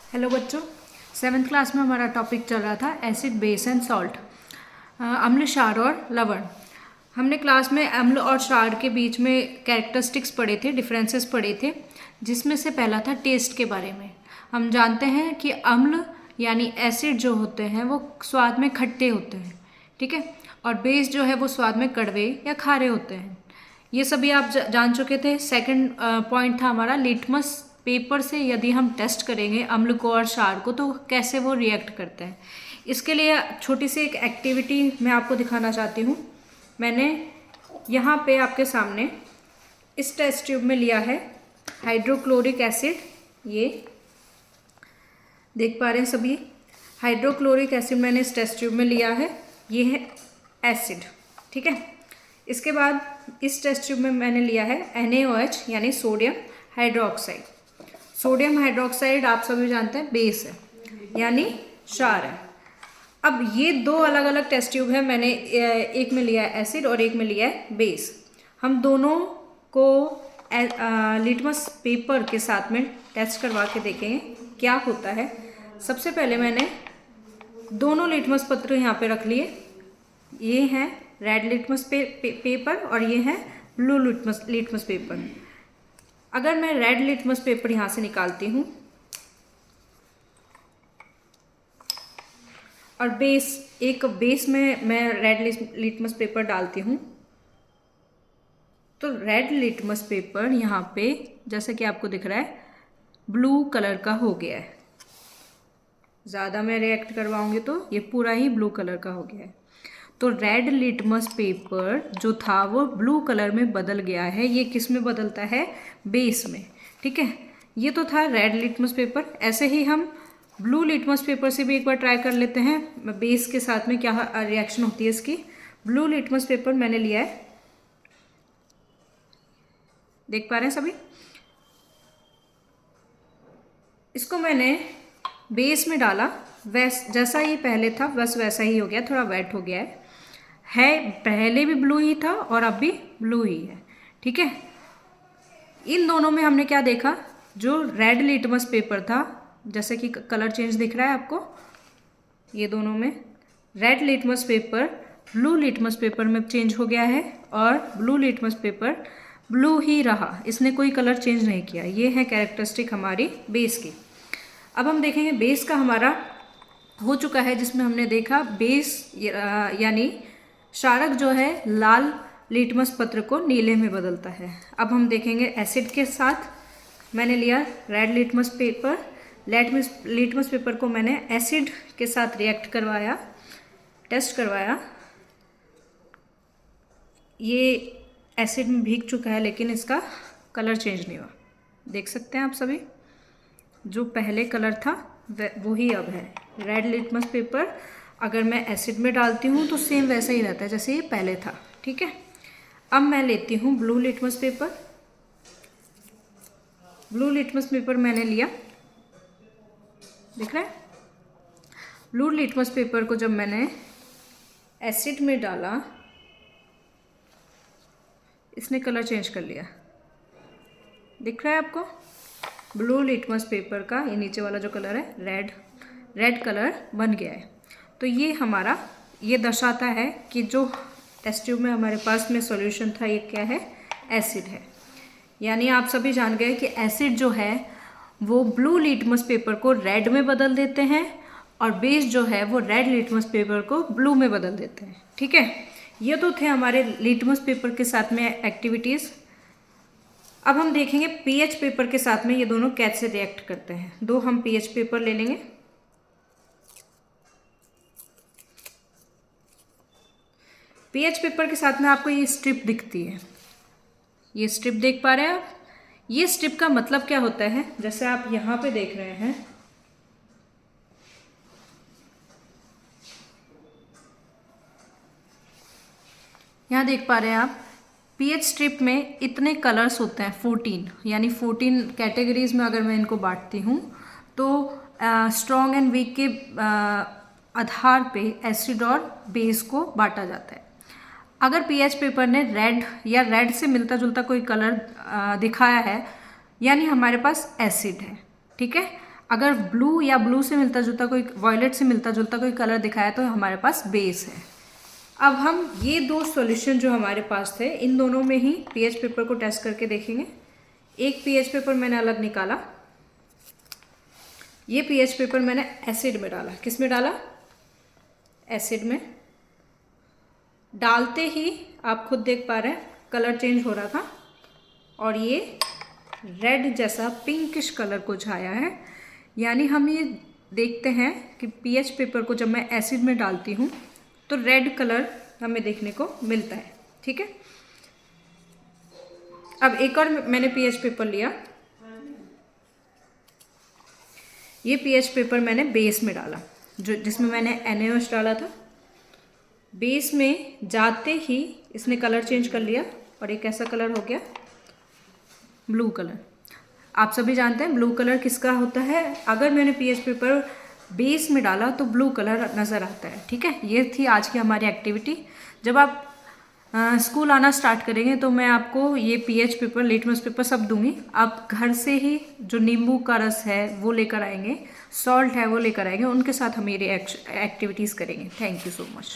Hello बच्चों, seventh class में हमारा टॉपिक चल रहा था एसिड बेस एंड सॉल्ट, अम्ल क्षार और लवण। हमने क्लास में अम्ल और क्षार के बीच में कैरेक्टरिस्टिक्स पढ़े थे, डिफरेंसेस पढ़े थे, जिसमें से पहला था टेस्ट के बारे में। हम जानते हैं कि अम्ल यानी एसिड जो होते हैं वो स्वाद में खट्टे होते हैं, ठीक है, और बेस जो है वो स्वाद में कड़वे या खारे होते हैं। ये सभी आप जान चुके थे। सेकंड पॉइंट था हमारा लिटमस पेपर से यदि हम टेस्ट करेंगे अम्ल को और क्षार को तो कैसे वो रिएक्ट करते हैं। इसके लिए छोटी सी एक एक्टिविटी मैं आपको दिखाना चाहती हूँ। मैंने यहाँ पे आपके सामने इस टेस्ट ट्यूब में लिया है हाइड्रोक्लोरिक एसिड। ये देख पा रहे हैं सभी, हाइड्रोक्लोरिक एसिड मैंने इस टेस्ट ट्यूब में लिया है। ये है एसिड, ठीक है। इसके बाद इस टेस्ट ट्यूब में मैंने लिया है NaOH यानी सोडियम हाइड्रोक्साइड। सोडियम हाइड्रोक्साइड आप सभी जानते हैं बेस है यानी क्षार है। अब ये दो अलग अलग टेस्ट ट्यूब है, मैंने एक में लिया है एसिड और एक में लिया है बेस। हम दोनों को लिटमस पेपर के साथ में टेस्ट करवा के देखेंगे क्या होता है। सबसे पहले मैंने दोनों लिटमस पत्र यहाँ पे रख लिए। ये हैं रेड लिटमस पेपर और ये है ब्लू लिटमस पेपर। अगर मैं रेड लिटमस पेपर यहाँ से निकालती हूँ और एक बेस में मैं रेड लिटमस पेपर डालती हूँ तो रेड लिटमस पेपर यहाँ पे जैसे कि आपको दिख रहा है ब्लू कलर का हो गया है। ज़्यादा मैं रिएक्ट करवाऊंगी तो ये पूरा ही ब्लू कलर का हो गया है। तो रेड लिटमस पेपर जो था वो ब्लू कलर में बदल गया है। ये किस में बदलता है? बेस में, ठीक है। ये तो था रेड लिटमस पेपर। ऐसे ही हम ब्लू लिटमस पेपर से भी एक बार ट्राई कर लेते हैं बेस के साथ में क्या रिएक्शन होती है इसकी। ब्लू लिटमस पेपर मैंने लिया है, देख पा रहे हैं सभी। इसको मैंने बेस में डाला, जैसा ये पहले था बस वैसा ही हो गया, थोड़ा वेट हो गया है। पहले भी ब्लू ही था और अब भी ब्लू ही है, ठीक है। इन दोनों में हमने क्या देखा, जो रेड लिटमस पेपर था, जैसे कि कलर चेंज दिख रहा है आपको, ये दोनों में red litmus paper blue litmus paper में चेंज हो गया है और ब्लू लिटमस पेपर ब्लू ही रहा, इसने कोई कलर चेंज नहीं किया। ये है कैरेक्टरिस्टिक हमारी बेस की। अब हम देखेंगे बेस का हमारा हो चुका है, जिसमें हमने देखा बेस यानी क्षारक जो है लाल लिटमस पत्र को नीले में बदलता है। अब हम देखेंगे एसिड के साथ। मैंने लिया red litmus paper, litmus paper को मैंने एसिड के साथ रिएक्ट करवाया, टेस्ट करवाया। ये एसिड में भीग चुका है लेकिन इसका कलर चेंज नहीं हुआ, देख सकते हैं आप सभी। जो पहले कलर था वही अब है। रेड लिटमस पेपर अगर मैं एसिड में डालती हूँ तो सेम वैसा ही रहता है जैसे ये पहले था, ठीक है। अब मैं लेती हूँ blue litmus paper. Blue litmus paper मैंने लिया, दिख रहा है। ब्लू लिटमस पेपर को जब मैंने एसिड में डाला, इसने कलर चेंज कर लिया, दिख रहा है आपको। ब्लू लिटमस पेपर का ये नीचे वाला जो कलर है रेड कलर बन गया है। तो ये हमारा ये दर्शाता है कि जो टेस्ट ट्यूब में हमारे पास में सॉल्यूशन था ये क्या है? एसिड है। यानी आप सभी जान गए कि एसिड जो है वो ब्लू लिटमस पेपर को रेड में बदल देते हैं और बेस जो है वो रेड लिटमस पेपर को ब्लू में बदल देते हैं, ठीक है। ये तो थे हमारे लिटमस पेपर के साथ में एक्टिविटीज़। अब हम देखेंगे पीएच पेपर के साथ में ये दोनों कैसे रिएक्ट करते हैं। दो हम पीएच पेपर ले लेंगे। पीएच पेपर के साथ में आपको ये स्ट्रिप दिखती है, ये स्ट्रिप देख पा रहे हैं आप। ये स्ट्रिप का मतलब क्या होता है, जैसे आप यहाँ पे देख रहे हैं, यहाँ देख पा रहे हैं आप पीएच स्ट्रिप में इतने कलर्स होते हैं 14, यानी 14 कैटेगरीज में अगर मैं इनको बांटती हूँ तो स्ट्रॉन्ग एंड वीक के आधार पे एसिड और बेस को बांटा जाता है। अगर पीएच पेपर ने रेड या रेड से मिलता जुलता कोई कलर दिखाया है यानी हमारे पास एसिड है, ठीक है। अगर ब्लू या ब्लू से मिलता जुलता कोई, वॉयलेट से मिलता जुलता कोई कलर दिखाया तो हमारे पास बेस है। अब हम ये दो सॉल्यूशन जो हमारे पास थे, इन दोनों में ही पीएच पेपर को टेस्ट करके देखेंगे। एक पीएच पेपर मैंने अलग निकाला, ये पीएच पेपर मैंने एसिड में डाला। किस में डाला? एसिड में। डालते ही आप खुद देख पा रहे हैं कलर चेंज हो रहा था और ये रेड जैसा पिंकिश कलर को छाया है। यानी हम ये देखते हैं कि पीएच पेपर को जब मैं एसिड में डालती हूँ तो रेड कलर हमें देखने को मिलता है। ठीक है, अब एक और मैंने पीएच पेपर लिया, ये पीएच पेपर मैंने बेस में डाला, जो जिसमें मैंने NaOH डाला था। बेस में जाते ही इसने कलर चेंज कर लिया और एक ऐसा कलर हो गया ब्लू कलर। आप सभी जानते हैं ब्लू कलर किसका होता है। अगर मैंने पीएच पेपर बेस में डाला तो ब्लू कलर नज़र आता है। ठीक है, ये थी आज की हमारी एक्टिविटी। जब आप स्कूल आना स्टार्ट करेंगे तो मैं आपको ये पीएच पेपर, लिटमस पेपर सब दूंगी। आप घर से ही जो नींबू का रस है वो लेकर आएंगे, सॉल्ट है वो लेकर आएंगे, उनके साथ हम ये एक्टिविटीज़ करेंगे। Thank you so much.